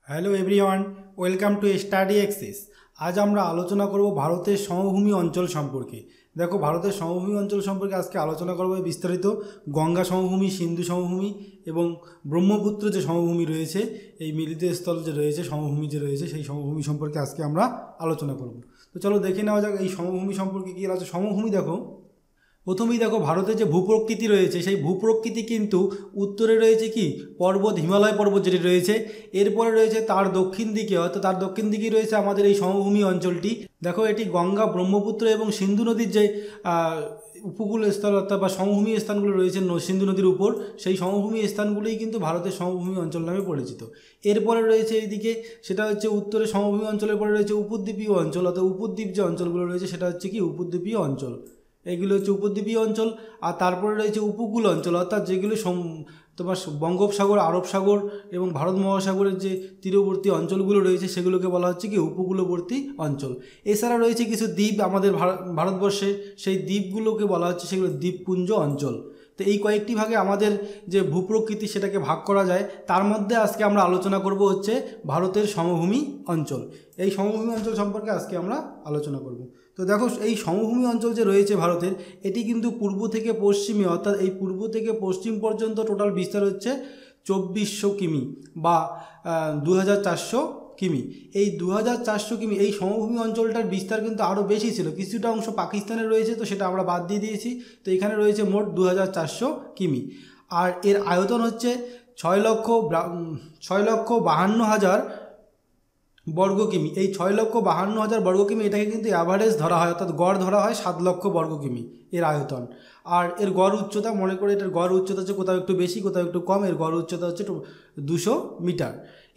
Hello everyone, welcome to study access. আজ আমরা আলোচনা করব ভারতের সমভূমি অঞ্চল সম্পর্কে। দেখো, ভারতের সমভূমি অঞ্চল সম্পর্কে আজকে আলোচনা করব বিস্তারিত। গঙ্গা সমভূমি, সিন্ধু সমভূমি এবং ব্রহ্মপুত্র যে সমভূমি রয়েছে, এই মিলিত স্থল যে রয়েছে, সমভূমি যে রয়েছে, সেই সমভূমি সম্পর্কে আজকে আমরা আলোচনা করব। তো চলো দেখে নেওয়া যাক এই সমভূমি সম্পর্কে কী আছে। সমভূমি দেখো, প্রথমেই দেখো ভারতের যে ভূপ্রকৃতি রয়েছে, সেই ভূপ্রকৃতি কিন্তু উত্তরে রয়েছে কি পর্বত, হিমালয় পর্বত যেটি রয়েছে। এরপরে রয়েছে তার দক্ষিণ দিকে, অর্থাৎ তার দক্ষিণ দিকেই রয়েছে আমাদের এই সমভূমি অঞ্চলটি। দেখো, এটি গঙ্গা, ব্রহ্মপুত্র এবং সিন্ধু নদীর যে উপকূল স্থল অর্থাৎ বা সমভূমি স্থানগুলো রয়েছে সিন্ধু নদীর উপর, সেই সমভূমি স্থানগুলোই কিন্তু ভারতের সমভূমি অঞ্চল নামে পরিচিত। এরপরে রয়েছে এইদিকে, সেটা হচ্ছে উত্তরে সমভূমি অঞ্চলের পরে রয়েছে উপদ্বীপীয় অঞ্চল, অর্থাৎ উপদ্বীপ যে অঞ্চলগুলো রয়েছে সেটা হচ্ছে কি উপদ্বীপীয় অঞ্চল। এগুলো হচ্ছে উপদ্বীপীয় অঞ্চল। আর তারপরে রয়েছে উপকূল অঞ্চল, অর্থাৎ যেগুলো তোমার বঙ্গোপসাগর, আরব সাগর এবং ভারত মহাসাগরের যে তীরবর্তী অঞ্চলগুলো রয়েছে সেগুলোকে বলা হচ্ছে কি উপকূলবর্তী অঞ্চল। এছাড়া রয়েছে কিছু দ্বীপ আমাদের ভারতবর্ষে, সেই দ্বীপগুলোকে বলা হচ্ছে সেগুলো দ্বীপপুঞ্জ অঞ্চল। তো এই কয়েকটি ভাগে আমাদের যে ভূপ্রকৃতি সেটাকে ভাগ করা যায়। তার মধ্যে আজকে আমরা আলোচনা করব হচ্ছে ভারতের সমভূমি অঞ্চল। এই সমভূমি অঞ্চল সম্পর্কে আজকে আমরা আলোচনা করব। তো দেখো, এই সমভূমি অঞ্চল যে রয়েছে ভারতের, এটি কিন্তু পূর্ব থেকে পশ্চিমে, অর্থাৎ এই পূর্ব থেকে পশ্চিম পর্যন্ত টোটাল বিস্তার হচ্ছে 2400 কিমি বা 2400 কিমি। এই 2400 কিমি এই সমভূমি অঞ্চলটার বিস্তার কিন্তু আরও বেশি ছিল। কিছুটা অংশ পাকিস্তানে রয়েছে, তো সেটা আমরা বাদ দিয়ে দিয়েছি। তো এখানে রয়েছে মোট 2400 কিমি। আর এর আয়তন হচ্ছে 6,52,000 বর্গ কিমি। এই 6,52,000 বর্গ কিমি, এটাকে কিন্তু অ্যাভারেজ ধরা হয়, অর্থাৎ গড় ধরা হয় 7 লক্ষ বর্গ কিমি এর আয়তন। আর এর গড় উচ্চতা, মনে করে এটার গড় উচ্চতা হচ্ছে কোথাও একটু বেশি কোথাও একটু কম, এর গড় উচ্চতা হচ্ছে 200 মিটার।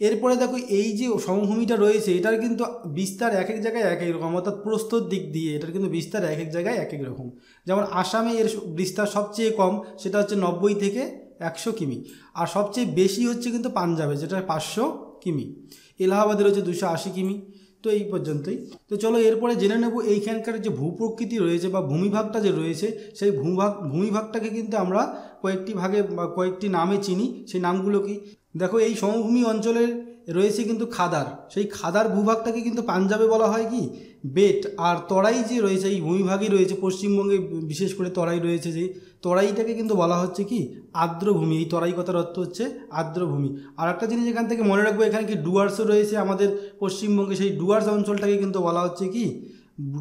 এরপরে দেখো, এই যে সমভূমিটা রয়েছে এটার কিন্তু বিস্তার এক এক জায়গায় এক এক রকম, অর্থাৎ প্রস্থর দিক দিয়ে এটার কিন্তু বিস্তার এক এক জায়গায় এক এক রকম। যেমন আসামে এর বিস্তার সবচেয়ে কম, সেটা হচ্ছে 90 থেকে 100 কিমি। আর সবচেয়ে বেশি হচ্ছে কিন্তু পাঞ্জাবে, যেটা 500 কিমি। এলাহাবাদের হচ্ছে 280 কিমি। তো এই পর্যন্তই। তো চলো এরপরে জেনে নেব এইখানকার যে ভূপ্রকৃতি রয়েছে বা ভূমিভাগটা যে রয়েছে, সেই ভূমিভাগটাকে কিন্তু আমরা কয়েকটি ভাগে বা কয়েকটি নামে চিনি। সেই নামগুলো কি দেখো, এই সমভূমি অঞ্চলের রয়েছে কিন্তু খাদার। সেই খাদার ভূভাগটাকে কিন্তু পাঞ্জাবে বলা হয় কি বেট। আর তরাই যে রয়েছে, এই ভূমিভাগই রয়েছে পশ্চিমবঙ্গে, বিশেষ করে তরাই রয়েছে, যে তরাইটাকে কিন্তু বলা হচ্ছে কি আর্দ্রভূমি। এই তরাই কথার অর্থ হচ্ছে আর্দ্রভূমি। আর একটা জিনিস এখান থেকে মনে রাখবো, এখানে কি ডুয়ার্সও রয়েছে আমাদের পশ্চিমবঙ্গে, সেই ডুয়ার্স অঞ্চলটাকে কিন্তু বলা হচ্ছে কি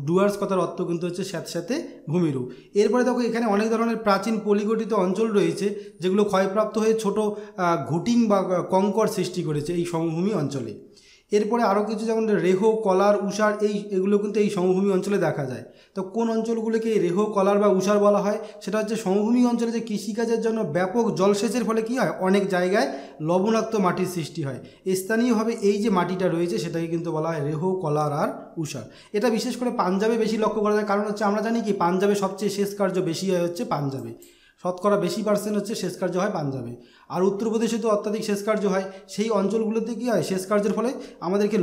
ডুয়ার্স কথার অর্থ কিন্তু হচ্ছে স্যাঁতস্যাঁতে ভূমিরূপ। এরপরে দেখো, এখানে অনেক ধরনের প্রাচীন পলিগঠিত অঞ্চল রয়েছে যেগুলো ক্ষয়প্রাপ্ত হয়ে ছোট ঘুটিং বা কঙ্কর সৃষ্টি করেছে এই সমভূমি অঞ্চলে। এরপরে আরও কিছু, যেমন রেহ, কলার, উষার, এগুলো কিন্তু এই সমভূমি অঞ্চলে দেখা যায়। তো কোন অঞ্চলগুলোকে রেহ, কলার বা উষার বলা হয়? সেটা হচ্ছে সমভূমি অঞ্চলে যে কৃষিকাজের জন্য ব্যাপক জলসেচের ফলে কী হয়, অনেক জায়গায় লবণাক্ত মাটির সৃষ্টি হয়। স্থানীয়ভাবে এই যে মাটিটা রয়েছে সেটাকে কিন্তু বলা হয় রেহ, কলার আর উষার। এটা বিশেষ করে পাঞ্জাবে বেশি লক্ষ্য করা যায়, কারণ হচ্ছে আমরা জানি কি পাঞ্জাবে সবচেয়ে শেষ কার্য বেশি হয় হচ্ছে পাঞ্জাবে, শতকরা বেশি পার্সেন্ট হচ্ছে শেষ কার্য হয় পাঞ্জাবে। আর উত্তরপ্রদেশে তো অত্যাধিক শেষ কার্য হয়। সেই অঞ্চলগুলোতে কী হয়, শেষ কার্যের ফলে আমাদেরকে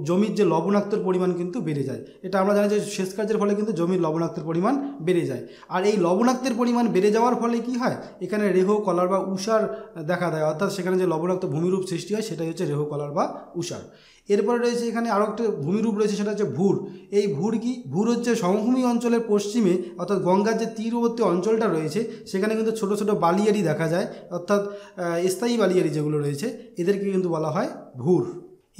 জমির যে লবণাক্তের পরিমাণ কিন্তু বেড়ে যায়। এটা আমরা জানি যে শেষ কার্যের ফলে কিন্তু জমির লবণাক্তের পরিমাণ বেড়ে যায়। আর এই লবণাক্তের পরিমাণ বেড়ে যাওয়ার ফলে কি হয়, এখানে রেহ, কলার বা উষার দেখা দেয়, অর্থাৎ সেখানে যে লবণাক্ত ভূমিরূপ সৃষ্টি হয় সেটাই হচ্ছে রেহ, কলার বা উষার। এরপরে রয়েছে এখানে আরও একটা ভূমিরূপ রয়েছে, সেটা হচ্ছে ভুর। এই ভুর কি, ভুর হচ্ছে সমভূমি অঞ্চলের পশ্চিমে, অর্থাৎ গঙ্গার যে তীরবর্তী অঞ্চলটা রয়েছে সেখানে কিন্তু ছোট ছোট বালিয়াড়ি দেখা যায়, অর্থাৎ স্থায়ী বালিয়াড়ি যেগুলো রয়েছে এদেরকে কিন্তু বলা হয় ভুর।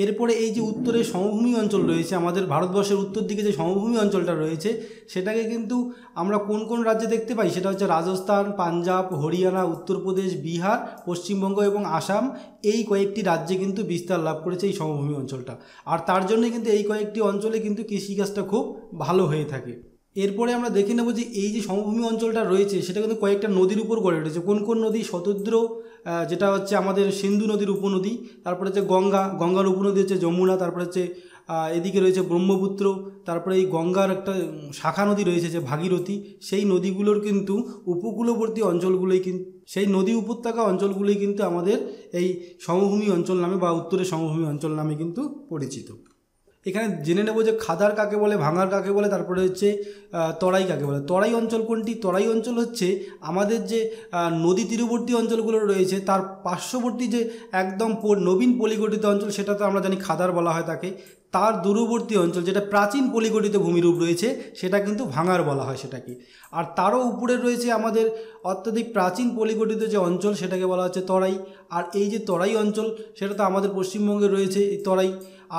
এরপরে এই যে উত্তরে সমভূমি অঞ্চল রয়েছে, আমাদের ভারতবর্ষের উত্তর দিকে যে সমভূমি অঞ্চলটা রয়েছে সেটাকে কিন্তু আমরা কোন কোন রাজ্যে দেখতে পাই, সেটা হচ্ছে রাজস্থান, পাঞ্জাব, হরিয়ানা, উত্তরপ্রদেশ, বিহার, পশ্চিমবঙ্গ এবং আসাম। এই কয়েকটি রাজ্যে কিন্তু বিস্তার লাভ করেছে এই সমভূমি অঞ্চলটা। আর তার জন্য কিন্তু এই কয়েকটি অঞ্চলে কিন্তু কৃষিকাজটা খুব ভালো হয়ে থাকে। এরপরে আমরা দেখে নেব যে এই যে সমভূমি অঞ্চলটা রয়েছে সেটা কিন্তু কয়েকটা নদীর উপর গড়ে উঠেছে। কোন কোন নদী? শতদ্র, যেটা হচ্ছে আমাদের সিন্ধু নদীর উপনদী, তারপরে হচ্ছে গঙ্গার উপনদী হচ্ছে যমুনা, তারপরে হচ্ছে এদিকে রয়েছে ব্রহ্মপুত্র, তারপরে এই গঙ্গার একটা শাখা নদী রয়েছে যে ভাগীরথী। সেই নদীগুলোর কিন্তু উপকূলবর্তী অঞ্চলগুলোই কিন্তু, সেই নদী উপত্যকা অঞ্চলগুলোই কিন্তু আমাদের এই সমভূমি অঞ্চল নামে বা উত্তরের সমভূমি অঞ্চল নামে কিন্তু পরিচিত। এখানে জেনে নেব যে খাদার কাকে বলে, ভাঙার কাকে বলে, তারপরে হচ্ছে তরাই কাকে বলে। তরাই অঞ্চল কোনটি? তরাই অঞ্চল হচ্ছে আমাদের যে নদী তীরবর্তী অঞ্চলগুলো রয়েছে তার পার্শ্ববর্তী যে একদম নবীন পলিগঠিত অঞ্চল, সেটা তো আমরা জানি খাদার বলা হয় তাকে। তার দূরবর্তী অঞ্চল যেটা প্রাচীন পলিগঠিত ভূমিরূপ রয়েছে সেটা কিন্তু ভাঙার বলা হয় সেটাকে। আর তারও উপরে রয়েছে আমাদের অত্যাধিক প্রাচীন পলিগঠিত যে অঞ্চল সেটাকে বলা হচ্ছে তরাই। আর এই যে তরাই অঞ্চল সেটা তো আমাদের পশ্চিমবঙ্গে রয়েছে এই তরাই।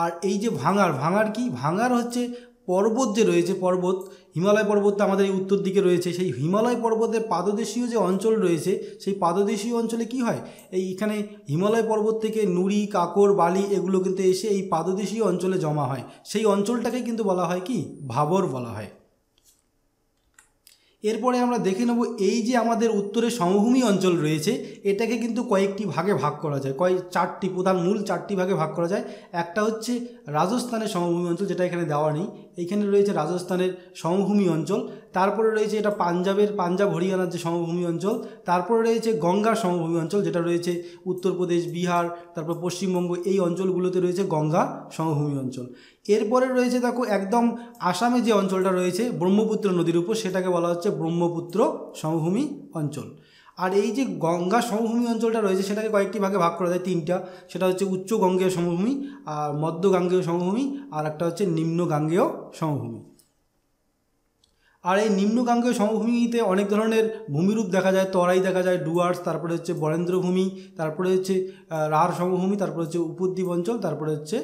আর এই যে ভাঙার কি? ভাঙার হচ্ছে পর্বত যে রয়েছে, পর্বত, হিমালয় পর্বতটা আমাদের এই উত্তর দিকে রয়েছে, সেই হিমালয় পর্বতের পাদদেশীয় যে অঞ্চল রয়েছে সেই পাদদেশীয় অঞ্চলে কি হয়, এইখানে হিমালয় পর্বত থেকে নুড়ি, কাকর, বালি এগুলো কিন্তু এসে এই পাদদেশীয় অঞ্চলে জমা হয়। সেই অঞ্চলটাকে কিন্তু বলা হয় কি? ভাবর বলা হয়। এরপরে আমরা দেখে নেব এই যে আমাদের উত্তরে সমভূমি অঞ্চল রয়েছে এটাকে কিন্তু কয়েকটি ভাগে ভাগ করা যায়, চারটি প্রধান মূল চারটি ভাগে ভাগ করা যায়। একটা হচ্ছে রাজস্থানের সমভূমি অঞ্চল, যেটা এখানে দেওয়া নেই, এইখানে রয়েছে রাজস্থানের সমভূমি অঞ্চল। তারপরে রয়েছে এটা পাঞ্জাব হরিয়ানার যে সমভূমি অঞ্চল। তারপরে রয়েছে গঙ্গার সমভূমি অঞ্চল, যেটা রয়েছে উত্তরপ্রদেশ, বিহার, তারপর পশ্চিমবঙ্গ, এই অঞ্চলগুলোতে রয়েছে গঙ্গা সমভূমি অঞ্চল। এরপরে রয়েছে দেখো একদম আসামে যে অঞ্চলটা রয়েছে ব্রহ্মপুত্র নদীর উপর, সেটাকে বলা হচ্ছে ব্রহ্মপুত্র সমভূমি অঞ্চল। আর এই যে গঙ্গা সমভূমি অঞ্চলটা রয়েছে সেটাকে কয়েকটি ভাগে ভাগ করা যায়, তিনটা। সেটা হচ্ছে উচ্চ গাঙ্গেয় সমভূমি, আর মধ্য গাঙ্গেয় সমভূমি, আর একটা হচ্ছে নিম্ন গাঙ্গেয় সমভূমি। আর এই নিম্ন গাঙ্গেয় সমভূমিতে অনেক ধরনের ভূমিরূপ দেখা যায়, তরাই দেখা যায়, ডুয়ার্স, তারপরে হচ্ছে বরেন্দ্রভূমি, তারপরে হচ্ছে রাঢ় সমভূমি, তারপরে হচ্ছে উপদ্বীপ অঞ্চল, তারপরে হচ্ছে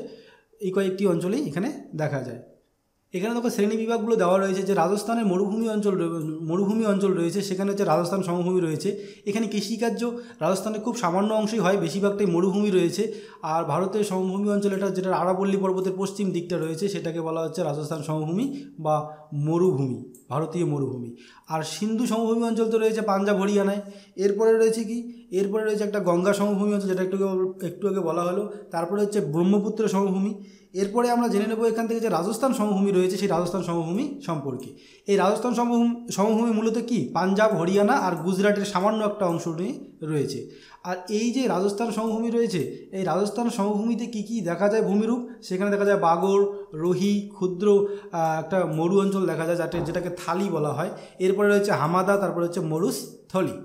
এই কয়েকটি অঞ্চলেই এখানে দেখা যায়। এখানে দেখো শ্রেণী বিভাগগুলো দেওয়া রয়েছে যে রাজস্থানের মরুভূমি অঞ্চল রয়েছে, সেখানে হচ্ছে রাজস্থান সমভূমি রয়েছে। এখানে কৃষিকার্য রাজস্থানের খুব সামান্য অংশই হয়, বেশিরভাগটাই মরুভূমি রয়েছে। আর ভারতের সমভূমি অঞ্চল যেটা আরাবল্লী পর্বতের পশ্চিম দিকটা রয়েছে সেটাকে বলা হচ্ছে রাজস্থান সমভূমি বা মরুভূমি, ভারতীয় মরুভূমি। আর সিন্ধু সমভূমি অঞ্চল তো রয়েছে পাঞ্জাব হরিয়ানায়। এরপরে রয়েছে কি? এরপরে রয়েছে একটা গঙ্গা সমভূমি অঞ্চল, যেটা একটু আগে বলা হলো। তারপরে হচ্ছে ব্রহ্মপুত্র সমভূমি। এরপরে আমরা জেনে নেব এখান থেকে যে রাজস্থান সমভূমি রয়েছে সেই রাজস্থান সমভূমি সম্পর্কে। এই রাজস্থান সমভূমি মূলত কি? পাঞ্জাব, হরিয়ানা আর গুজরাটের সামান্য একটা অংশ নিয়ে রয়েছে। আর এই যে রাজস্থান সমভূমি রয়েছে, এই রাজস্থান সমভূমিতে কি কি দেখা যায় ভূমিরূপ? সেখানে দেখা যায় বাগড়, রোহি, ক্ষুদ্র একটা মরু অঞ্চল দেখা যায় যেটাকে থালি বলা হয়। এরপরে রয়েছে হামাদা, তারপরে হচ্ছে মরুস্থলী।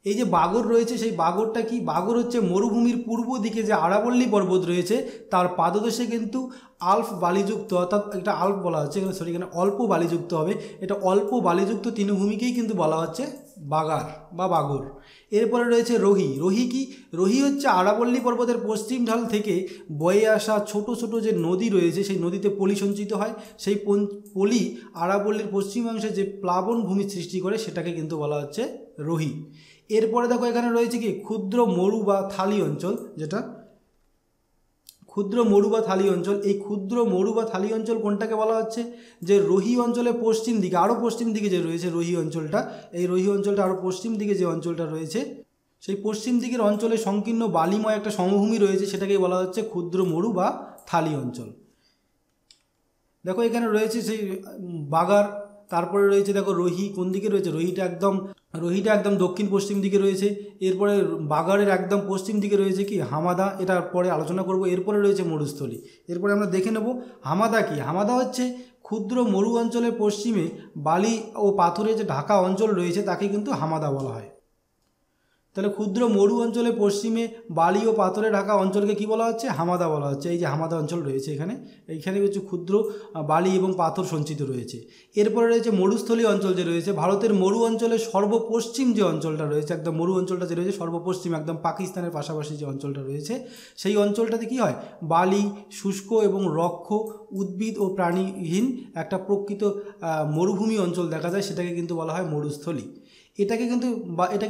এই যে বাগড় রয়েছে সেই বাগড়টা কি? বাগড় হচ্ছে মরুভূমির পূর্ব দিকে যে আরাবল্লী পর্বত রয়েছে তার পাদদেশে কিন্তু আল্প বালিযুক্ত, অর্থাৎ এটা আল্প বলা হচ্ছে এখানে, এখানে অল্প বালিযুক্ত হবে, এটা অল্প বালিযুক্ত তৃণভূমিকেই কিন্তু বলা হচ্ছে বাগার বা বাগড়। এরপরে রয়েছে রোহি। রোহি কি? রোহি হচ্ছে আরাবল্লী পর্বতের পশ্চিম ঢাল থেকে বয়ে আসা ছোট ছোট যে নদী রয়েছে সেই নদীতে পলি সঞ্চিত হয়, সেই পলি আরাবল্লীর পশ্চিমাংশে যে প্লাবন ভূমি সৃষ্টি করে সেটাকে কিন্তু বলা হচ্ছে রোহি। এরপরে দেখো এখানে রয়েছে কি? ক্ষুদ্র মরু বা থালি অঞ্চল, যেটা ক্ষুদ্র মরু বা থালি অঞ্চল। এই ক্ষুদ্র মরু বা থালি অঞ্চল কোনটাকে বলা হচ্ছে? যে রোহি অঞ্চলের পশ্চিম দিকে, আরও পশ্চিম দিকে যে রয়েছে রোহি অঞ্চলটা, এই রোহি অঞ্চলটা আরও পশ্চিম দিকে যে অঞ্চলটা রয়েছে সেই পশ্চিম দিকের অঞ্চলে সংকীর্ণ বালিময় একটা সমভূমি রয়েছে, সেটাকেই বলা হচ্ছে ক্ষুদ্র মরু বা থালি অঞ্চল। দেখো এখানে রয়েছে সেই বাগার, তারপরে রয়েছে দেখো রোহি কোন দিকে রয়েছে? রোহিটা একদম দক্ষিণ পশ্চিম দিকে রয়েছে। এরপরে বাগারের একদম পশ্চিম দিকে রয়েছে কি? হামাদা, এটা পরে আলোচনা করব। এরপরে রয়েছে মরুস্থলী। এরপরে আমরা দেখে নেব হামাদা কি। হামাদা হচ্ছে ক্ষুদ্র মরু অঞ্চলের পশ্চিমে বালি ও পাথরের যে ঢাকা অঞ্চল রয়েছে তাকে কিন্তু হামাদা বলা হয়। তাহলে ক্ষুদ্র মরু অঞ্চলের পশ্চিমে বালি ও পাথরে ঢাকা অঞ্চলকে কি বলা হচ্ছে? হামাদা বলা হচ্ছে। এই যে হামাদা অঞ্চল রয়েছে এইখানে হচ্ছে ক্ষুদ্র বালি এবং পাথর সঞ্চিত রয়েছে। এরপরে রয়েছে মরুস্থলী অঞ্চল যে রয়েছে, ভারতের মরু অঞ্চলের সর্বপশ্চিম যে অঞ্চলটা রয়েছে, একদম মরু অঞ্চলটা যে রয়েছে সর্বপশ্চিম, একদম পাকিস্তানের পাশাপাশি যে অঞ্চলটা রয়েছে সেই অঞ্চলটাতে কী হয়? বালি, শুষ্ক এবং রক্ষ, উদ্ভিদ ও প্রাণীহীন একটা প্রকৃত মরুভূমি অঞ্চল দেখা যায়, সেটাকে কিন্তু বলা হয় মরুস্থলী। এটাকে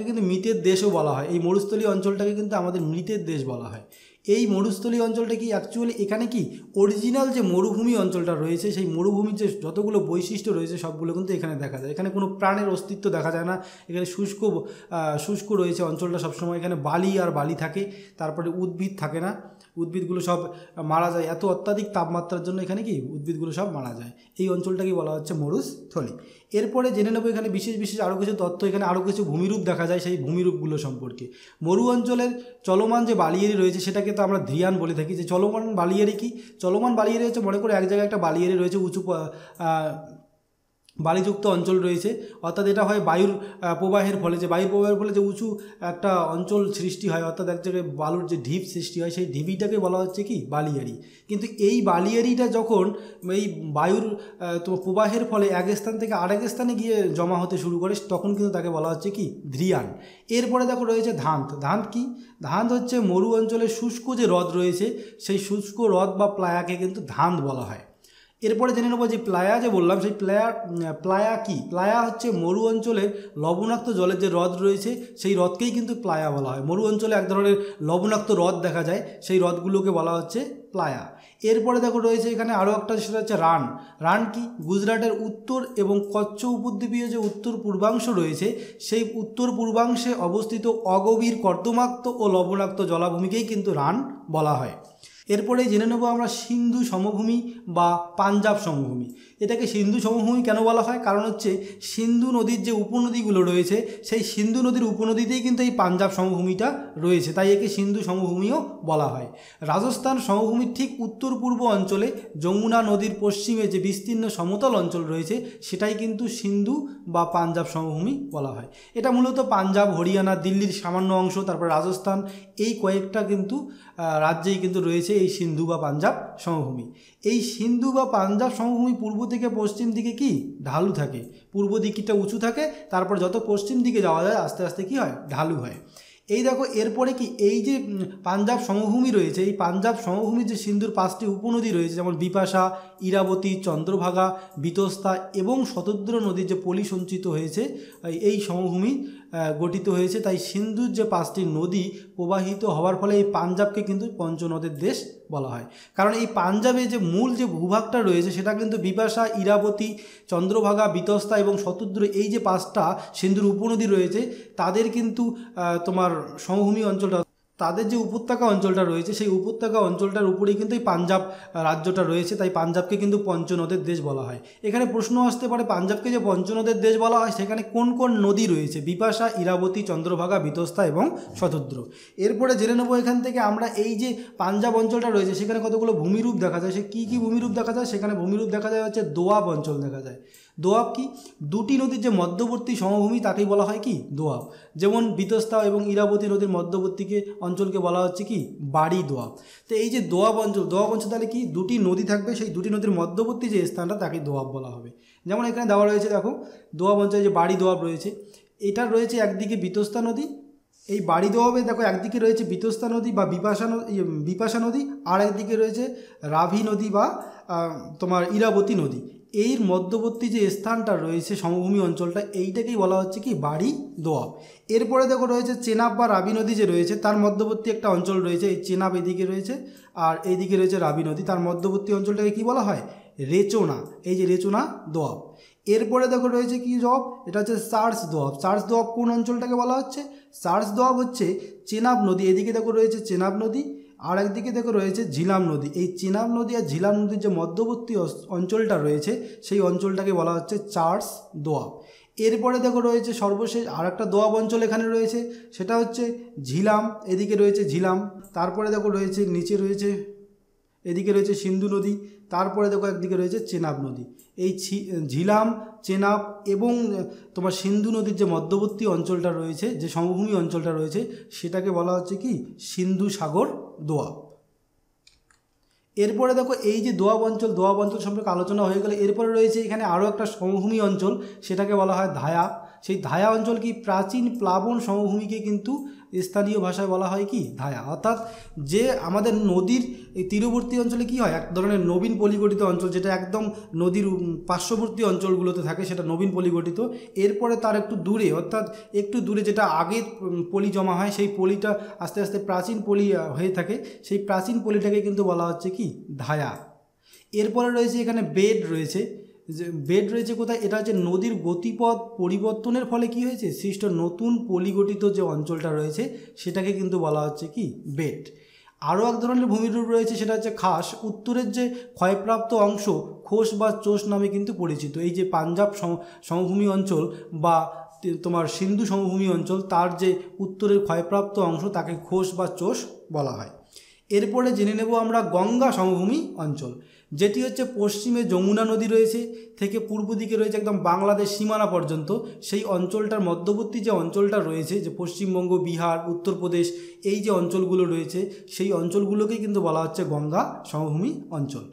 কিন্তু মৃতের দেশও বলা হয়। এই মরুস্থলী অঞ্চলটাকে কিন্তু আমাদের মৃতের দেশ বলা হয়। এই মরুস্থলী অঞ্চলটা কি অ্যাকচুয়ালি এখানে কি অরিজিনাল যে মরুভূমি অঞ্চলটা রয়েছে সেই মরুভূমির যে যতগুলো বৈশিষ্ট্য রয়েছে সবগুলো কিন্তু এখানে দেখা যায়। এখানে কোনো প্রাণের অস্তিত্ব দেখা যায় না, এখানে শুষ্ক রয়েছে অঞ্চলটা সবসময়, এখানে বালি আর বালি থাকে, তারপরে উদ্ভিদ থাকে না, উদ্ভিদগুলো সব মারা যায়, এত অত্যাধিক তাপমাত্রার জন্য এখানে কি উদ্ভিদগুলো সব মারা যায়। এই অঞ্চলটাকে বলা হচ্ছে মরুস্থলী। এরপরে জেনে নেব এখানে বিশেষ আরও কিছু তথ্য, এখানে আরও কিছু ভূমিরূপ দেখা যায় সেই ভূমিরূপগুলো সম্পর্কে। মরু অঞ্চলের চলমান যে বালিয়ারি রয়েছে সেটাকে তো আমরা ধ্রিয়ান বলে থাকি। যে চলমান বালিয়ারি কি, চলমান বালিয়ারি হচ্ছে মনে করে এক জায়গায় একটা বালিয়ারি রয়েছে, উঁচু বালিযুক্ত অঞ্চল রয়েছে, অর্থাৎ এটা হয় বায়ুর প্রবাহের ফলে, যে বায়ুর প্রবাহের ফলে যে উঁচু একটা অঞ্চল সৃষ্টি হয়, অর্থাৎ এক জায়গায় বালুর যে ঢিপ সৃষ্টি হয়, সেই ঢিবিটাকে বলা হচ্ছে কি বালিয়ারি। কিন্তু এই বালিয়ারিটা যখন এই বায়ুর প্রবাহের ফলে এক স্থান থেকে আরেক স্থানে গিয়ে জমা হতে শুরু করে, তখন কিন্তু তাকে বলা হচ্ছে কি ধ্রিয়ান। এরপরে দেখো রয়েছে ধান্ত। ধান্ত কি, ধান্ত হচ্ছে মরু অঞ্চলের শুষ্ক যে হ্রদ রয়েছে, সেই শুষ্ক হ্রদ বা প্লায়াকে কিন্তু ধান্ত বলা হয়। এরপরে জেনে নেবো যে প্লায়া যে বললাম, সেই প্লায়া কি, প্লায়া হচ্ছে মরু অঞ্চলের লবণাক্ত জলের যে হ্রদ রয়েছে, সেই হ্রদকেই কিন্তু প্লায়া বলা হয়। মরু অঞ্চলে এক ধরনের লবণাক্ত হ্রদ দেখা যায়, সেই হ্রদগুলোকে বলা হচ্ছে প্লায়া। এরপরে দেখো রয়েছে এখানে আরও একটা, সেটা হচ্ছে রান। রান কি, গুজরাটের উত্তর এবং কচ্ছ উপদ্বীপীয় যে উত্তর পূর্বাংশ রয়েছে, সেই উত্তর পূর্বাংশে অবস্থিত অগভীর কর্দমাক্ত ও লবণাক্ত জলাভূমিকেই কিন্তু রান বলা হয়। এরপরে জেনে নেব আমরা সিন্ধু সমভূমি বা পাঞ্জাব সমভূমি। এটাকে সিন্ধু সমভূমি কেন বলা হয়, কারণ হচ্ছে সিন্ধু নদীর যে উপনদীগুলো রয়েছে, সেই সিন্ধু নদীর উপনদীতেই কিন্তু এই পাঞ্জাব সমভূমিটা রয়েছে, তাই একে সিন্ধু সমভূমিও বলা হয়। রাজস্থান সমভূমির ঠিক উত্তর পূর্ব অঞ্চলে যমুনা নদীর পশ্চিমে যে বিস্তীর্ণ সমতল অঞ্চল রয়েছে, সেটাই কিন্তু সিন্ধু বা পাঞ্জাব সমভূমি বলা হয়। এটা মূলত পাঞ্জাব, হরিয়ানা, দিল্লির সামান্য অংশ, তারপর রাজস্থান, এই কয়েকটা কিন্তু রাজ্যেই কিন্তু রয়েছে এই সিন্ধু বা পাঞ্জাব সমভূমি। এই সিন্ধু বা পাঞ্জাব সমভূমি পূর্ব থেকে পশ্চিম দিকে কি ঢালু থাকে, পূর্ব দিকটা উঁচু থাকে, তারপর যত পশ্চিম দিকে যাওয়া যায় আস্তে আস্তে কি হয়, ঢালু হয়। এই দেখো এরপরে কি, এই যে পাঞ্জাব সমভূমি রয়েছে, এই পাঞ্জাব সমভূমির যে সিন্ধুর 5টি উপনদী রয়েছে, যেমন বিপাশা, ইরাবতী, চন্দ্রভাগা, বিতস্তা এবং শতদ্র নদীর যে পলি সঞ্চিত হয়েছে, এই সমভূমি গঠিত হয়েছে। তাই সিন্ধুর যে 5টি নদী প্রবাহিত হওয়ার ফলে এই পাঞ্জাবকে কিন্তু পঞ্চনদের দেশ বলা হয়। কারণ এই পাঞ্জাবে যে মূল যে ভূভাগটা রয়েছে, সেটা কিন্তু বিপাশা, ইরাবতী, চন্দ্রভাগা, বিতস্তা এবং শতদ্র, এই যে 5টা সিন্ধুর উপনদী রয়েছে, তাদের কিন্তু তোমার সমভূমি অঞ্চলটা, তাদের যে উপত্যকা অঞ্চলটা রয়েছে, সেই উপত্যকা অঞ্চলটার উপরেই কিন্তু এই পাঞ্জাব রাজ্যটা রয়েছে, তাই পাঞ্জাবকে কিন্তু পঞ্চনদের দেশ বলা হয়। এখানে প্রশ্ন আসতে পারে, পাঞ্জাবকে যে পঞ্চনদের দেশ বলা হয়, সেখানে কোন কোন নদী রয়েছে, বিপাশা, ইরাবতী, চন্দ্রভাগা, বিতস্তা এবং শতদ্র। এরপরে জেনে নেবো এখান থেকে আমরা, এই যে পাঞ্জাব অঞ্চলটা রয়েছে, সেখানে কতগুলো ভূমিরূপ দেখা যায়। সে কী কী ভূমিরূপ দেখা যায়, সেখানে ভূমিরূপ দেখা যায় হচ্ছে দোয়াব অঞ্চল দেখা যায়। দোয়াব কি, দুটি নদীর যে মধ্যবর্তী সমভূমি তাকেই বলা হয় কি দোয়াব। যেমন বিতস্তা এবং ইরাবতী নদীর মধ্যবর্তীকে অঞ্চলকে বলা হচ্ছে কি বাড়ি দোয়াব। তো এই যে দোয়াব অঞ্চল, দোয়াব অঞ্চল তাহলে কি, দুটি নদী থাকবে, সেই দুটি নদীর মধ্যবর্তী যে স্থানটা তাকে দোয়াব বলা হবে। যেমন এখানে দেওয়া রয়েছে, দেখো দোয়াব অঞ্চলে যে বাড়ি দোয়াব রয়েছে, এটা রয়েছে একদিকে বিতস্তা নদী, এই বাড়ি দোয়াবে দেখো একদিকে রয়েছে বিতস্তা নদী বা বিপাশা নদী, আর একদিকে রয়েছে রাভি নদী বা তোমার ইরাবতী নদী। এর মধ্যবর্তী যে স্থানটা রয়েছে সমভূমি অঞ্চলটা, এইটাকেই বলা হচ্ছে কি বাড়ি দোয়াব। এরপরে দেখো রয়েছে চেনাব বা রাবি নদী যে রয়েছে, তার মধ্যবর্তী একটা অঞ্চল রয়েছে, এই চেনাব এদিকে রয়েছে আর এইদিকে রয়েছে রাবি নদী, তার মধ্যবর্তী অঞ্চলটাকে কি বলা হয়, রেচনা। এই যে রেচনা দোয়াব। এরপরে দেখো রয়েছে কি দোয়াব, এটা হচ্ছে সার্স দোয়াব। সার্স দোয়াব কোন অঞ্চলটাকে বলা হচ্ছে, সার্স দোয়াব হচ্ছে চেনাব নদী, এদিকে দেখো রয়েছে চেনাব নদী, আর একদিকে দেখো রয়েছে ঝিলাম নদী। এই চেনাব নদী আর ঝিলাম নদীর যে মধ্যবর্তী অঞ্চলটা রয়েছে, সেই অঞ্চলটাকে বলা হচ্ছে চার্স দোয়াব। এরপরে দেখো রয়েছে সর্বশেষ আর একটা দোয়াব অঞ্চল এখানে রয়েছে, সেটা হচ্ছে ঝিলাম, এদিকে রয়েছে ঝিলাম, তারপরে দেখো রয়েছে নিচে রয়েছে, এদিকে রয়েছে সিন্ধু নদী, তারপরে দেখো একদিকে রয়েছে চেনাব নদী। এই ঝিলাম, চেনাব এবং তোমার সিন্ধু নদীর যে মধ্যবর্তী অঞ্চলটা রয়েছে, যে সমভূমি অঞ্চলটা রয়েছে, সেটাকে বলা হচ্ছে কি সিন্ধু সাগর দোয়াব। এরপরে দেখো এই যে দোয়াব অঞ্চল সম্পর্কে আলোচনা হয়ে গেলে, এরপরে রয়েছে এখানে আরও একটা সমভূমি অঞ্চল, সেটাকে বলা হয় ধায়া। সেই ধায়া অঞ্চল কি প্রাচীন প্লাবন সমভূমিকে কিন্তু স্থানীয় ভাষায় বলা হয় কি ধায়া। অর্থাৎ যে আমাদের নদীর এই তীরবর্তী অঞ্চলে কি হয়, এক ধরনের নবীন পলিগঠিত অঞ্চল, যেটা একদম নদীর পার্শ্ববর্তী অঞ্চলগুলোতে থাকে, সেটা নবীন পলিগঠিত। এরপরে তার একটু দূরে, অর্থাৎ একটু দূরে যেটা আগে পলি জমা হয়, সেই পলিটা আস্তে আস্তে প্রাচীন পলি হয়ে থাকে, সেই প্রাচীন পলিটাকে কিন্তু বলা হচ্ছে কি ধায়া। এরপরে রয়েছে এখানে বেড রয়েছে, যে বেড রয়েছে কোথায়, এটা হচ্ছে নদীর গতিপথ পরিবর্তনের ফলে কি হয়েছে সৃষ্ট নতুন পলিগঠিত যে অঞ্চলটা রয়েছে, সেটাকে কিন্তু বলা হচ্ছে কি বেড। আরও এক ধরনের ভূমিরূপ রয়েছে, সেটা হচ্ছে খাস। উত্তরের যে ক্ষয়প্রাপ্ত অংশ খোস বা চোষ নামে কিন্তু পরিচিত। এই যে পাঞ্জাব সমভূমি অঞ্চল বা তোমার সিন্ধু সমভূমি অঞ্চল, তার যে উত্তরের ক্ষয়প্রাপ্ত অংশ তাকে খোস বা চোষ বলা হয়। এরপরে জেনে নেব আমরা গঙ্গা সমভূমি অঞ্চল, যেটি হচ্ছে পশ্চিমে যমুনা নদী রয়েছে থেকে পূর্ব দিকে রয়েছে একদম বাংলাদেশ সীমানা পর্যন্ত। সেই অঞ্চলটার মধ্যবর্তী যে অঞ্চলটা রয়েছে, যে পশ্চিমবঙ্গ, বিহার, উত্তরপ্রদেশ, এই যে অঞ্চলগুলো রয়েছে সেই অঞ্চলগুলোকেই কিন্তু বলা হচ্ছে গঙ্গা সমভূমি অঞ্চল।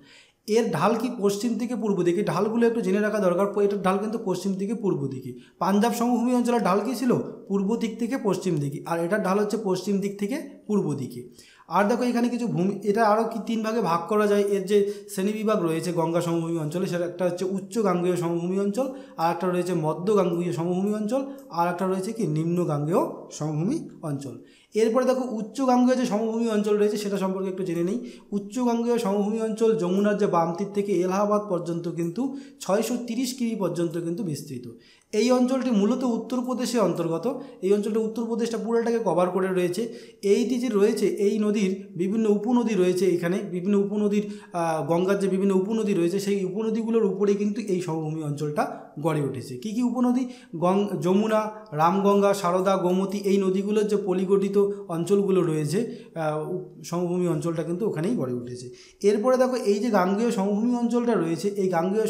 এর ঢাল কি পশ্চিম থেকে পূর্ব দিকে, ঢালগুলো একটু জেনে রাখা দরকার। এটার ঢাল কিন্তু পশ্চিম থেকে পূর্ব দিকে। পাঞ্জাব সমভূমি অঞ্চলের ঢাল কী ছিল? পূর্ব দিক থেকে পশ্চিম দিকে, আর এটার ঢাল হচ্ছে পশ্চিম দিক থেকে পূর্ব দিকে। আর দেখো এখানে কিছু ভূমি, এটা আরও কি 3 ভাগে ভাগ করা যায়। এর যে শ্রেণীবিভাগ রয়েছে গঙ্গা সমভূমি অঞ্চলে, সেটা একটা হচ্ছে উচ্চ গাঙ্গেয় সমভূমি অঞ্চল, আর একটা রয়েছে মধ্য গাঙ্গেয় সমভূমি অঞ্চল, আর একটা রয়েছে কি নিম্ন গাঙ্গেয় সমভূমি অঞ্চল। এরপরে দেখো উচ্চ গাঙ্গেয় যে সমভূমি অঞ্চল রয়েছে সেটা সম্পর্কে একটু জেনে নেই। উচ্চ গাঙ্গেয় সমভূমি অঞ্চল যমুনার যে বাম তীর থেকে এলাহাবাদ পর্যন্ত কিন্তু 630 কিমি পর্যন্ত কিন্তু বিস্তৃত। এই অঞ্চলটি মূলত উত্তরপ্রদেশের অন্তর্গত। এই অঞ্চলটা উত্তরপ্রদেশটা পুরোটাকে কভার করে রয়েছে। এইটি যে রয়েছে, এই নদীর বিভিন্ন উপনদী রয়েছে, এখানে বিভিন্ন উপনদীর গঙ্গার যে বিভিন্ন উপনদী রয়েছে সেই উপনদীগুলোর উপরে কিন্তু এই সমভূমি অঞ্চলটা গড়ে উঠেছে। কী কী উপনদী? যমুনা, রামগঙ্গা, সারদা, গোমতী, এই নদীগুলোর যে পলিগঠিত অঞ্চলগুলো রয়েছে সমভূমি অঞ্চলটা কিন্তু ওখানেই গড়ে উঠেছে। এরপরে দেখো এই যে গাঙ্গেয় সমভূমি অঞ্চলটা রয়েছে, এই গাঙ্গেয়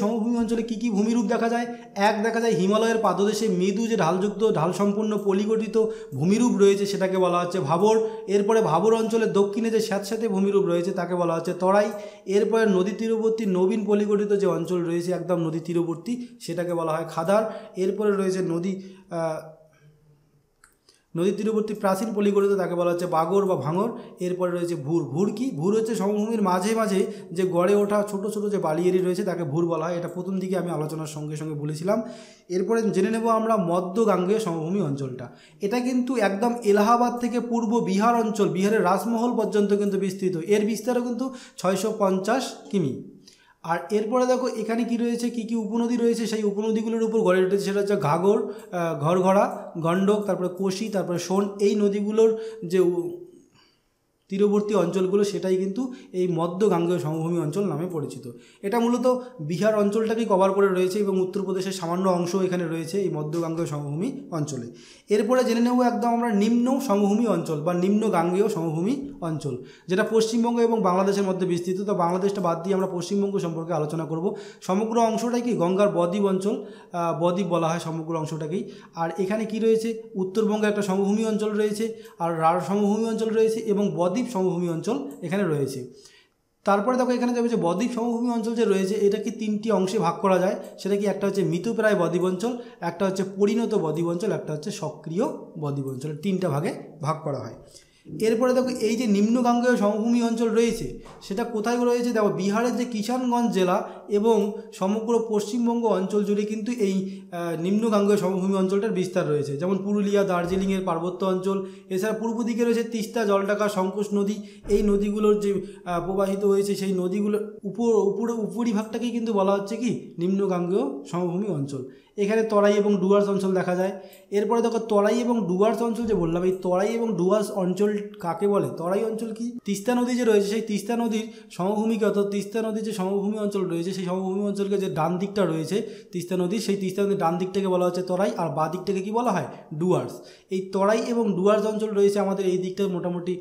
সমভূমি অঞ্চলে কী কী ভূমিরূপ দেখা যায়? এক, দেখা যায় হিমালয়ের পাদদেশে মৃদু যে ঢালযুক্ত ঢালসম্পন্ন পলিগঠিত ভূমিরূপ রয়েছে সেটাকে বলা হচ্ছে ভাবর। এরপরে ভাবর অঞ্চলের দক্ষিণে যে স্যাঁতস্যাঁতে ভূমিরূপ রয়েছে তাকে বলা হচ্ছে তরাই। এরপরে নদী তীরবর্তী নবীন পলিগঠিত যে অঞ্চল রয়েছে একদম নদী তীরবর্তী, সেটাকে বলা হয় খাদার। এরপরে রয়েছে নদী তীরবর্তী প্রাচীন পলিগঠিত, তাকে বলা হচ্ছে বাগর বা ভাঙর। এরপরে রয়েছে ভুর। ভুর কি? ভুর হচ্ছে সমভূমির মাঝে মাঝে যে গড়ে ওঠা ছোট ছোট যে বালিয়ারি রয়েছে তাকে ভুর বলা হয়। এটা প্রথম দিকে আমি আলোচনার সঙ্গে সঙ্গে বলেছিলাম। এরপরে জেনে নেব আমরা মধ্য গাঙ্গেয় সমভূমি অঞ্চলটা। এটা কিন্তু একদম এলাহাবাদ থেকে পূর্ব বিহার অঞ্চল, বিহারের রাজমহল পর্যন্ত কিন্তু বিস্তৃত। এর বিস্তারও কিন্তু 650 কিমি। আর এরপরে দেখো এখানে কি রয়েছে, কী কী উপনদী রয়েছে সেই উপনদীগুলোর উপর গড়ে উঠেছে। সেটা হচ্ছে ঘাঘর, ঘরঘরা, গণ্ডক, তারপরে কোশি, তারপরে সোন। এই নদীগুলোর যে তীরবর্তী অঞ্চলগুলো সেটাই কিন্তু এই মধ্য গাঙ্গেয় সমভূমি অঞ্চল নামে পরিচিত। এটা মূলত বিহার অঞ্চলটাকেই কভার করে রয়েছে এবং উত্তরপ্রদেশের সামান্য অংশ এখানে রয়েছে এই মধ্য গাঙ্গেয় সমভূমি অঞ্চলে। এরপরে জেনে নেব একদম আমরা নিম্ন সমভূমি অঞ্চল বা নিম্ন গাঙ্গেয় সমভূমি অঞ্চল, যেটা পশ্চিমবঙ্গ এবং বাংলাদেশের মধ্যে বিস্তৃত। তো বাংলাদেশটা বাদ দিয়ে আমরা পশ্চিমবঙ্গ সম্পর্কে আলোচনা করব। সমগ্র অংশটাই কি গঙ্গার বদ্বীপ অঞ্চল, বদ্বীপ বলা হয় সমগ্র অংশটাকেই। আর এখানে কি রয়েছে, উত্তরবঙ্গে একটা সমভূমি অঞ্চল রয়েছে, আর রাঢ় সমভূমি অঞ্চল রয়েছে এবং বদ্বীপ সমভূমি অঞ্চল এখানে রয়েছে। তারপরে দেখো এখানে যাবে যে বদ্বীপ সমভূমি অঞ্চল যে রয়েছে এটাকে 3টি অংশে ভাগ করা যায়। সেটা কি? একটা হচ্ছে মৃতপ্রায় বদ্বীপ অঞ্চল, একটা হচ্ছে পরিণত বদ্বীপ অঞ্চল, একটা হচ্ছে সক্রিয় বদ্বীপ অঞ্চল। 3টা ভাগে ভাগ করা হয়। এরপরে দেখো এই যে নিম্ন গাঙ্গেয় সমভূমি অঞ্চল রয়েছে সেটা কোথায় রয়েছে? দেখো বিহারের যে কিষানগঞ্জ জেলা এবং সমগ্র পশ্চিমবঙ্গ অঞ্চল জুড়ে কিন্তু এই নিম্ন গাঙ্গেয় সমভূমি অঞ্চলটার বিস্তার রয়েছে। যেমন পুরুলিয়া, দার্জিলিংয়ের পার্বত্য অঞ্চল, এছাড়া পূর্ব দিকে রয়েছে তিস্তা, জলঢাকা, শঙ্কোষ নদী। এই নদীগুলোর যে প্রবাহিত হয়েছে সেই নদীগুলোর উপরিভাগটাকেই কিন্তু বলা হচ্ছে কি নিম্ন গাঙ্গেয় সমভূমি অঞ্চল। এখানে তরাই এবং ডুয়ার্স অঞ্চল দেখা যায়। এরপরে দেখো তরাই এবং ডুয়ার্স অঞ্চল যে বললাম, এই তরাই এবং ডুয়ার্স অঞ্চল কাকে বলে? তরাই অঞ্চল কি? তিস্তা নদী যে রয়েছে সেই তিস্তা নদীর সমভূমিকে, অর্থাৎ তিস্তা নদীর যে সমভূমি অঞ্চল রয়েছে সেই সমভূমি অঞ্চলকে যে ডান দিকটা রয়েছে তিস্তা নদীর, সেই তিস্তা নদীর ডান দিকটাকে বলা হচ্ছে তরাই, আর বাঁ দিকটাকে কি বলা হয়? ডুয়ার্স। এই তরাই এবং ডুয়ার্স অঞ্চল রয়েছে আমাদের এই দিকটা মোটামুটি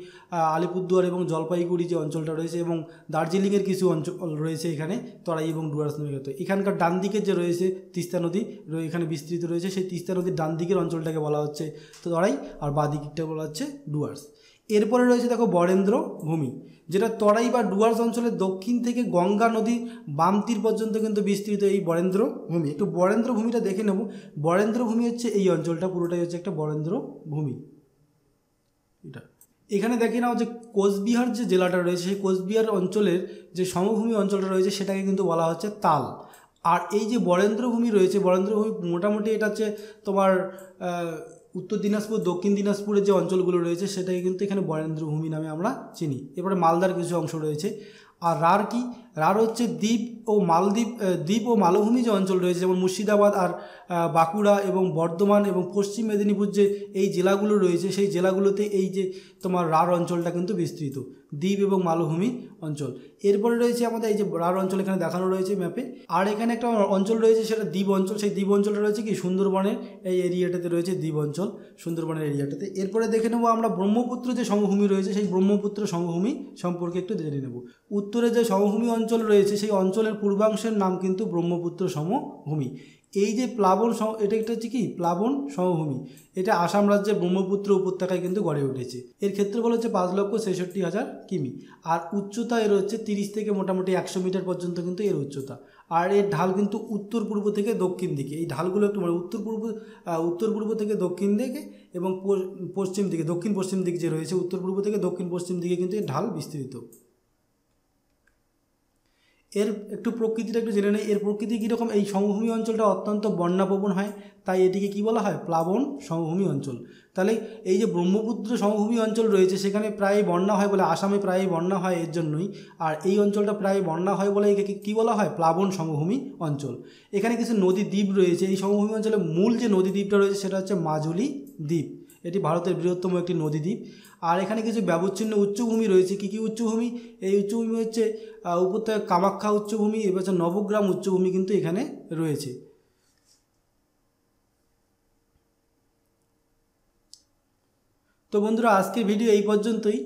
আলিপুরদুয়ার এবং জলপাইগুড়ি যে অঞ্চলটা রয়েছে এবং দার্জিলিংয়ের কিছু অঞ্চল রয়েছে এখানে তরাই এবং ডুয়ার্স নামে খ্যাত। এখানকার ডান দিকের যে রয়েছে তিস্তা নদী এখানে বিস্তৃত রয়েছে, সেই তিস্তা নদীর ডান দিকের অঞ্চলটাকে বলা হচ্ছে তরাই, আর বাঁ দিকটা বলা হচ্ছে ডুয়ার্স। এরপরে রয়েছে দেখো বরেন্দ্র ভূমি, যেটা তরাই বা ডুয়ার্স অঞ্চলের দক্ষিণ থেকে গঙ্গা নদীর বাম তীর পর্যন্ত কিন্তু বিস্তৃত এই বরেন্দ্র ভূমি। একটু বরেন্দ্র ভূমিটা দেখে নেব। বরেন্দ্র ভূমি হচ্ছে এই অঞ্চলটা পুরোটাই হচ্ছে একটা বরেন্দ্র ভূমি। এটা এখানে দেখে নাও যে কোচবিহার যে জেলাটা রয়েছে সেই কোচবিহার অঞ্চলের যে সমভূমি অঞ্চলটা রয়েছে সেটাকে কিন্তু বলা হচ্ছে তাল। আর এই যে বরেন্দ্র ভূমি রয়েছে, বরেন্দ্র ভূমি মোটামুটি এটা হচ্ছে তোমার উত্তর দিনাজপুর, দক্ষিণ দিনাজপুরের যে অঞ্চলগুলো রয়েছে সেটাকে কিন্তু এখানে বরেন্দ্র ভূমি নামে আমরা চিনি। এরপরে মালদার কিছু অংশ রয়েছে। আর রাঢ় কি? রাঢ় হচ্ছে দ্বীপ ও মালদ্বীপ, দ্বীপ ও মালভূমি যে অঞ্চল রয়েছে, যেমন মুর্শিদাবাদ আর বাঁকুড়া এবং বর্ধমান এবং পশ্চিম মেদিনীপুর যে এই জেলাগুলো রয়েছে, সেই জেলাগুলোতে এই যে তোমার রাঢ় অঞ্চলটা কিন্তু বিস্তৃত, দ্বীপ এবং মালভূমি অঞ্চল। এরপরে রয়েছে আমাদের এই যে রাঢ় অঞ্চল এখানে দেখানো রয়েছে ম্যাপে। আর এখানে একটা অঞ্চল রয়েছে, সেটা দ্বীপ অঞ্চল। সেই দ্বীপ অঞ্চলটা রয়েছে কি সুন্দরবনের এই এরিয়াটাতে রয়েছে, দ্বীপ অঞ্চল সুন্দরবনের এরিয়াটাতে। এরপরে দেখে নেবো আমরা ব্রহ্মপুত্র যে সমভূমি রয়েছে, সেই ব্রহ্মপুত্র সমভূমি সম্পর্কে একটু জেনে নেব। উত্তরে যে সমভূমি অঞ্চল রয়েছে, সেই অঞ্চলের পূর্বাংশের নাম কিন্তু ব্রহ্মপুত্র সমভূমি। এই যে প্লাবন এটা একটা হচ্ছে কি প্লাবন সমভূমি, এটা আসাম রাজ্যের ব্রহ্মপুত্র উপত্যকায় কিন্তু গড়ে উঠেছে। এর ক্ষেত্রফল হচ্ছে 5,66,000 কিমি। আর উচ্চতা এর হচ্ছে 30 থেকে মোটামুটি 100 মিটার পর্যন্ত কিন্তু এর উচ্চতা। আর এর ঢাল কিন্তু উত্তর পূর্ব থেকে দক্ষিণ দিকে, এই ঢালগুলো একটু মানে উত্তর পূর্ব থেকে দক্ষিণ দিকে এবং পশ্চিম দিকে, দক্ষিণ পশ্চিম দিক যে রয়েছে, উত্তর পূর্ব থেকে দক্ষিণ পশ্চিম দিকে কিন্তু এর ঢাল বিস্তৃত। এর একটু প্রকৃতিটা একটু জেনে নেই। এর প্রকৃতি কীরকম? এই সমভূমি অঞ্চলটা অত্যন্ত বন্যাপ্রবণ হয়, তাই এটিকে কী বলা হয়? প্লাবন সমভূমি অঞ্চল। তাহলে এই যে ব্রহ্মপুত্র সমভূমি অঞ্চল রয়েছে, সেখানে প্রায় বন্যা হয় বলে, আসামে প্রায় বন্যা হয় এর জন্যই। আর এই অঞ্চলটা প্রায় বন্যা হয় বলে একে কী বলা হয়? প্লাবন সমভূমি অঞ্চল। এখানে কিছু নদী দ্বীপ রয়েছে। এই সমভূমি অঞ্চলে মূল যে নদী দ্বীপটা রয়েছে সেটা হচ্ছে মাজুলি দ্বীপ, এটি ভারতের বৃহত্তম একটি নদীদ্বীপ। আর এখানে কিছু ব্যবচ্ছিন্ন উচ্চভূমি রয়েছে। কী কী উচ্চভূমি? এই উচ্চভূমি হচ্ছে উপত্যকা কামাখ্যা উচ্চভূমি, এবার হচ্ছে নবগ্রাম উচ্চভূমি কিন্তু এখানে রয়েছে। তো বন্ধুরা, আজকের ভিডিও এই পর্যন্তই।